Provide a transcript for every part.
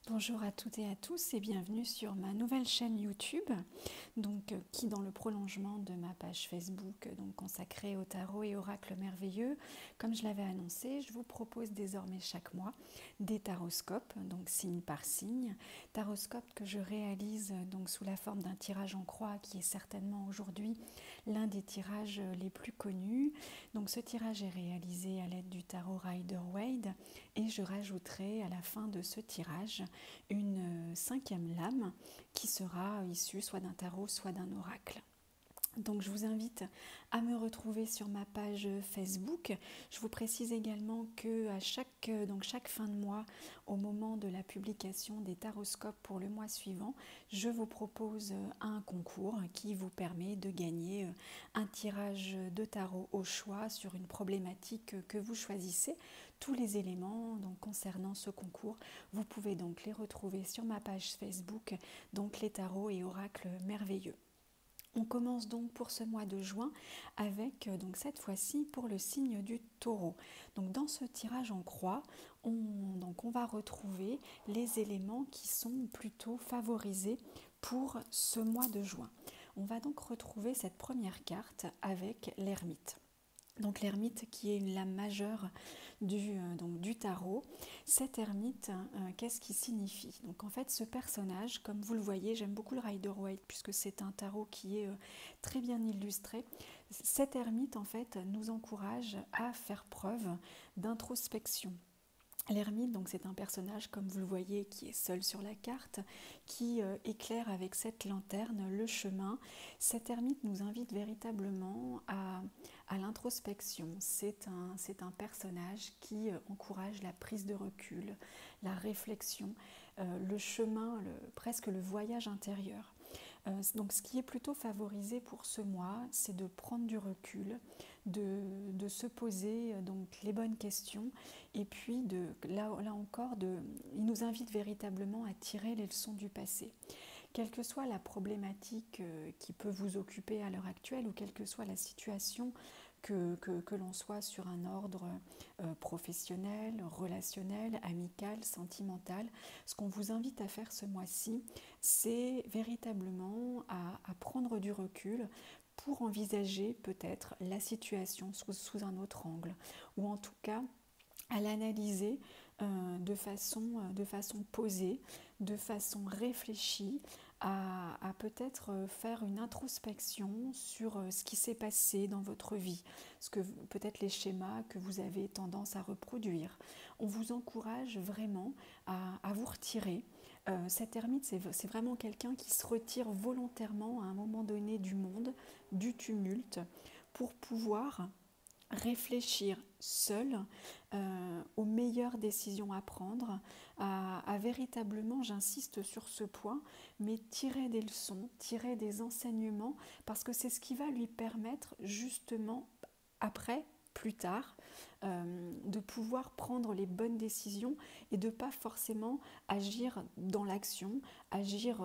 Bonjour à toutes et à tous et bienvenue sur ma nouvelle chaîne YouTube, qui dans le prolongement de ma page Facebook consacrée au tarot et oracles merveilleux. Comme je l'avais annoncé, je vous propose désormais chaque mois des taroscopes, donc signe par signe. Taroscopes que je réalise sous la forme d'un tirage en croix qui est certainement aujourd'hui l'un des tirages les plus connus. Donc ce tirage est réalisé à l'aide du tarot Rider-Waite et je rajouterai à la fin de ce tirage une cinquième lame qui sera issue soit d'un tarot, soit d'un oracle. Donc je vous invite à me retrouver sur ma page Facebook. Je vous précise également que à chaque fin de mois, au moment de la publication des taroscopes pour le mois suivant, je vous propose un concours qui vous permet de gagner un tirage de tarot au choix sur une problématique que vous choisissez. Tous les éléments concernant ce concours, vous pouvez donc les retrouver sur ma page Facebook, donc les tarots et oracles merveilleux. On commence donc pour ce mois de juin avec cette fois-ci pour le signe du taureau. Donc dans ce tirage en croix, on va retrouver les éléments qui sont plutôt favorisés pour ce mois de juin. On va donc retrouver cette première carte avec l'ermite. Donc l'ermite qui est une lame majeure du tarot. Cet ermite, qu'est-ce qu'il signifie? Donc en fait ce personnage, comme vous le voyez, j'aime beaucoup le Rider-Waite puisque c'est un tarot qui est très bien illustré. Cet ermite en fait nous encourage à faire preuve d'introspection. L'ermite, donc c'est un personnage, comme vous le voyez, qui est seul sur la carte, qui éclaire avec cette lanterne le chemin. Cet ermite nous invite véritablement à l'introspection. C'est un personnage qui encourage la prise de recul, la réflexion, le chemin, presque le voyage intérieur. Donc ce qui est plutôt favorisé pour ce mois, c'est de prendre du recul, de se poser les bonnes questions et puis là encore, il nous invite véritablement à tirer les leçons du passé. Quelle que soit la problématique qui peut vous occuper à l'heure actuelle ou quelle que soit la situation, que l'on soit sur un ordre professionnel, relationnel, amical, sentimental, ce qu'on vous invite à faire ce mois-ci, c'est véritablement à prendre du recul pour envisager peut-être la situation sous un autre angle, ou en tout cas à l'analyser de façon posée, de façon réfléchie, à peut-être faire une introspection sur ce qui s'est passé dans votre vie, peut-être les schémas que vous avez tendance à reproduire. On vous encourage vraiment à vous retirer. Cet ermite, c'est vraiment quelqu'un qui se retire volontairement à un moment donné du monde, du tumulte, pour pouvoir réfléchir seul aux meilleures décisions à prendre, à véritablement, j'insiste sur ce point, mais tirer des leçons, tirer des enseignements, parce que c'est ce qui va lui permettre justement après, plus tard, de pouvoir prendre les bonnes décisions et de ne pas forcément agir dans l'action, agir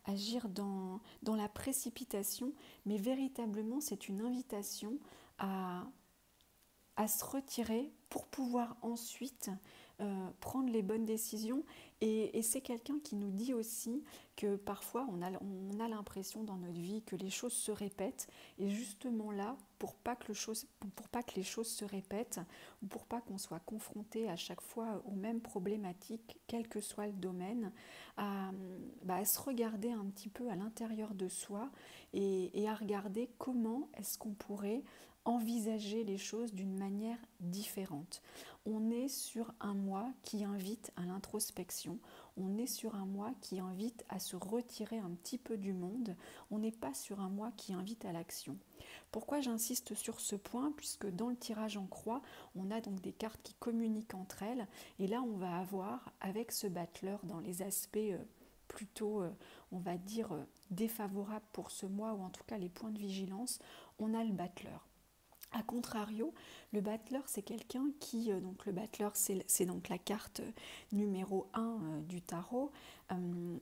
agir dans la précipitation, mais véritablement c'est une invitation à se retirer pour pouvoir ensuite prendre les bonnes décisions. Et c'est quelqu'un qui nous dit aussi que parfois on a l'impression dans notre vie que les choses se répètent, et justement là, pour pas que les choses se répètent, ou pour pas qu'on soit confronté à chaque fois aux mêmes problématiques, quel que soit le domaine, à se regarder un petit peu à l'intérieur de soi et à regarder comment est-ce qu'on pourrait envisager les choses d'une manière différente. On est sur un mois qui invite à l'introspection, on est sur un mois qui invite à se retirer un petit peu du monde, on n'est pas sur un mois qui invite à l'action. Pourquoi j'insiste sur ce point? Puisque dans le tirage en croix, on a donc des cartes qui communiquent entre elles, et là on va avoir, avec ce battleur dans les aspects plutôt, on va dire, défavorables pour ce mois, ou en tout cas les points de vigilance, on a le battleur. A contrario, Le battleur, c'est quelqu'un qui, donc le battleur, c'est donc la carte numéro 1 du tarot.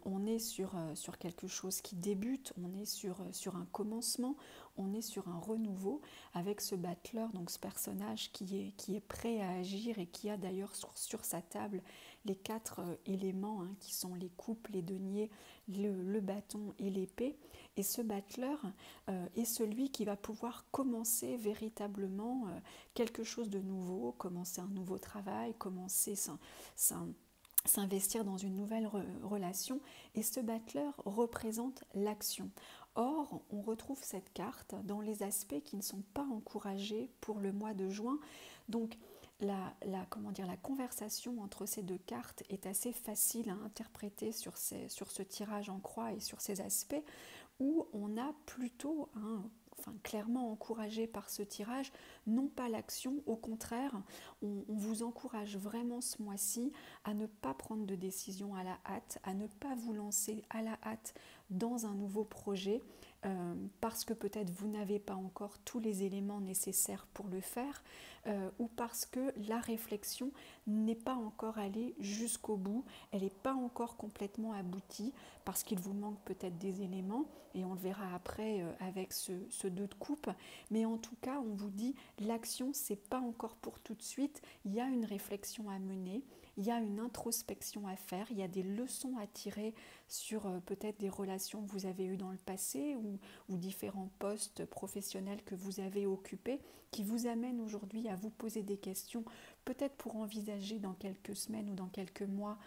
On est sur quelque chose qui débute, on est sur un commencement, on est sur un renouveau avec ce battleur, donc ce personnage qui est prêt à agir et qui a d'ailleurs sur sa table les 4 éléments qui sont les coupes, les deniers, le bâton et l'épée. Et ce battleur est celui qui va pouvoir commencer véritablement quelque chose de nouveau, commencer un nouveau travail, commencer s'investir dans une nouvelle relation. Et ce battleur représente l'action. Or, on retrouve cette carte dans les aspects qui ne sont pas encouragés pour le mois de juin. Donc, la conversation entre ces deux cartes est assez facile à interpréter sur ce tirage en croix et sur ces aspects, où on a plutôt, clairement encouragé par ce tirage, non pas l'action, au contraire, on vous encourage vraiment ce mois-ci à ne pas prendre de décision à la hâte, à ne pas vous lancer à la hâte dans un nouveau projet, parce que peut-être vous n'avez pas encore tous les éléments nécessaires pour le faire, ou parce que la réflexion n'est pas encore allée jusqu'au bout, elle n'est pas encore complètement aboutie, parce qu'il vous manque peut-être des éléments, et on le verra après avec ce 2 de coupe, mais en tout cas on vous dit l'action c'est pas encore pour tout de suite, il y a une réflexion à mener, il y a une introspection à faire, il y a des leçons à tirer sur peut-être des relations que vous avez eues dans le passé ou différents postes professionnels que vous avez occupés qui vous amènent aujourd'hui à vous poser des questions, peut-être pour envisager dans quelques semaines ou dans quelques mois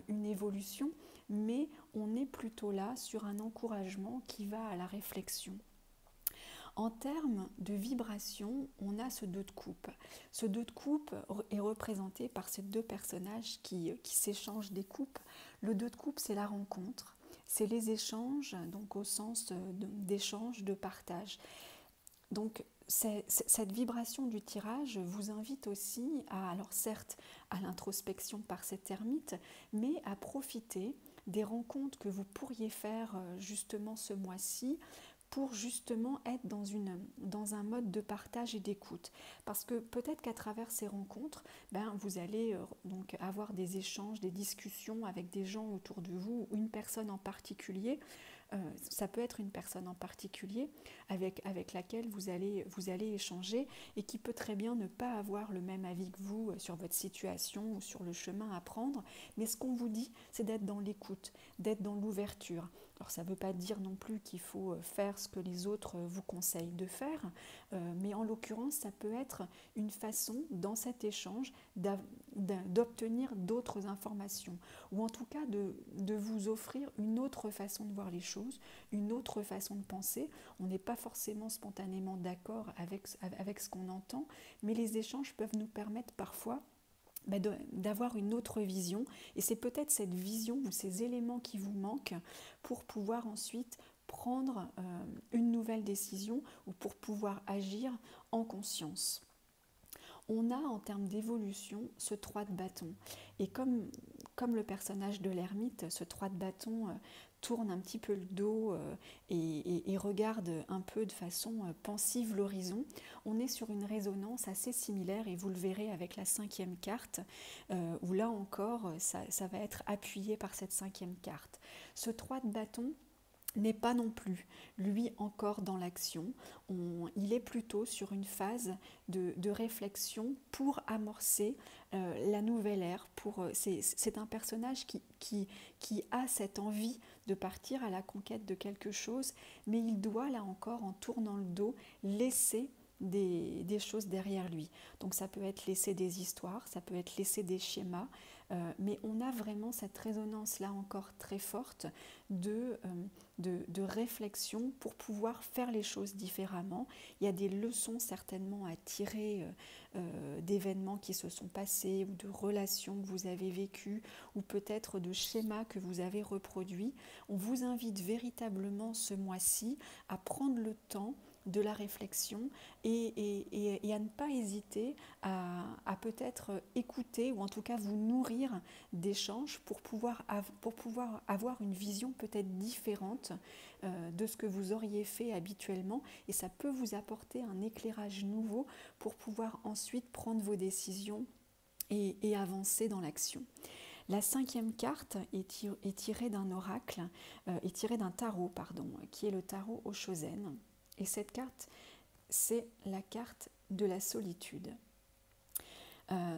une évolution, mais on est plutôt là sur un encouragement qui va à la réflexion. En termes de vibration, on a ce 2 de coupe. Ce 2 de coupe est représenté par ces 2 personnages qui s'échangent des coupes. Le 2 de coupe, c'est la rencontre, c'est les échanges, donc au sens d'échange, de partage. Donc cette vibration du tirage vous invite aussi alors certes à l'introspection par cette ermite, mais à profiter des rencontres que vous pourriez faire justement ce mois-ci, pour justement être dans un mode de partage et d'écoute. Parce que peut-être qu'à travers ces rencontres, vous allez donc avoir des échanges, des discussions avec des gens autour de vous, ou une personne en particulier. Ça peut être une personne en particulier avec laquelle vous allez échanger et qui peut très bien ne pas avoir le même avis que vous sur votre situation ou sur le chemin à prendre. Mais ce qu'on vous dit, c'est d'être dans l'écoute, d'être dans l'ouverture. Alors ça ne veut pas dire non plus qu'il faut faire ce que les autres vous conseillent de faire, mais en l'occurrence, ça peut être une façon, dans cet échange, d'obtenir d'autres informations, ou en tout cas de vous offrir une autre façon de voir les choses, une autre façon de penser. On n'est pas forcément spontanément d'accord avec ce qu'on entend, mais les échanges peuvent nous permettre parfois d'avoir une autre vision, et c'est peut-être cette vision ou ces éléments qui vous manquent pour pouvoir ensuite prendre une nouvelle décision ou pour pouvoir agir en conscience. On a en termes d'évolution ce 3 de bâton, et comme le personnage de l'ermite, ce 3 de bâton tourne un petit peu le dos et regarde un peu de façon pensive l'horizon, on est sur une résonance assez similaire, et vous le verrez avec la 5e carte, où là encore ça va être appuyé par cette 5e carte. Ce 3 de bâton n'est pas non plus, lui, encore dans l'action. Il est plutôt sur une phase de réflexion pour amorcer la nouvelle ère. C'est un personnage qui a cette envie de partir à la conquête de quelque chose, mais il doit, là encore, en tournant le dos, laisser des choses derrière lui. Donc ça peut être laisser des histoires, ça peut être laisser des schémas, mais on a vraiment cette résonance là encore très forte de réflexion pour pouvoir faire les choses différemment. Il y a des leçons certainement à tirer d'événements qui se sont passés, ou de relations que vous avez vécues, ou peut-être de schémas que vous avez reproduits. On vous invite véritablement ce mois-ci à prendre le temps de la réflexion et à ne pas hésiter à peut-être écouter ou en tout cas vous nourrir d'échanges pour pouvoir avoir une vision peut-être différente de ce que vous auriez fait habituellement, et ça peut vous apporter un éclairage nouveau pour pouvoir ensuite prendre vos décisions et avancer dans l'action. La cinquième carte est tirée d'un oracle, est tirée d'un tarot, pardon, qui est le tarot Oshozen. Et cette carte, c'est la carte de la solitude.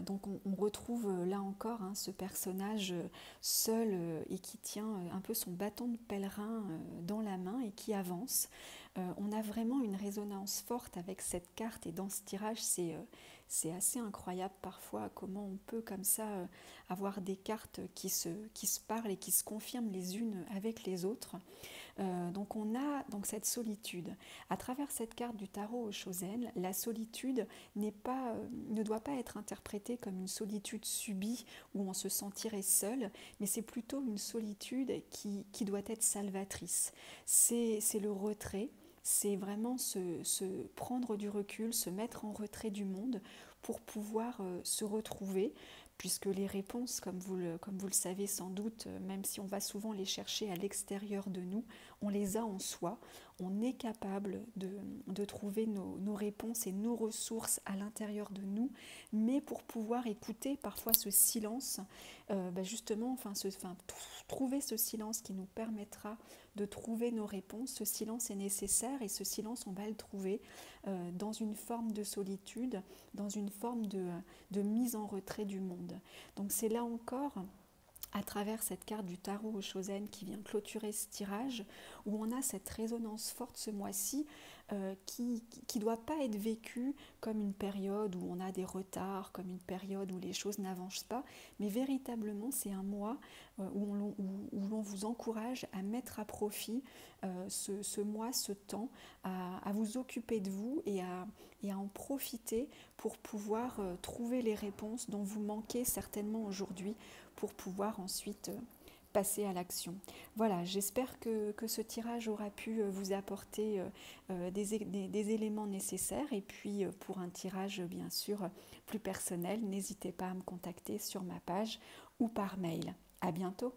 Donc on retrouve là encore ce personnage seul et qui tient un peu son bâton de pèlerin dans la main et qui avance. On a vraiment une résonance forte avec cette carte, et dans ce tirage c'est assez incroyable parfois comment on peut comme ça avoir des cartes qui se parlent et qui se confirment les unes avec les autres. Donc on a donc cette solitude. À travers cette carte du tarot Oshozen, la solitude ne doit pas être interprétée comme une solitude subie où on se sentirait seul, mais c'est plutôt une solitude qui doit être salvatrice. C'est le retrait, c'est vraiment se prendre du recul, se mettre en retrait du monde pour pouvoir se retrouver, puisque les réponses, comme vous le savez sans doute, même si on va souvent les chercher à l'extérieur de nous, on les a en soi. On est capable de trouver nos réponses et nos ressources à l'intérieur de nous, mais pour pouvoir écouter parfois ce silence, justement, trouver ce silence qui nous permettra de trouver nos réponses. Ce silence est nécessaire, et ce silence, on va le trouver dans une forme de solitude, dans une forme de mise en retrait du monde. Donc c'est là encore, à travers cette carte du tarot Oshozen qui vient clôturer ce tirage, où on a cette résonance forte ce mois-ci qui ne doit pas être vécue comme une période où on a des retards, comme une période où les choses n'avancent pas, mais véritablement c'est un mois où l'on vous encourage à mettre à profit ce mois, ce temps, à vous occuper de vous et à en profiter pour pouvoir trouver les réponses dont vous manquez certainement aujourd'hui, pour pouvoir ensuite passer à l'action. Voilà, j'espère que ce tirage aura pu vous apporter des éléments nécessaires, et puis pour un tirage bien sûr plus personnel, n'hésitez pas à me contacter sur ma page ou par mail. À bientôt.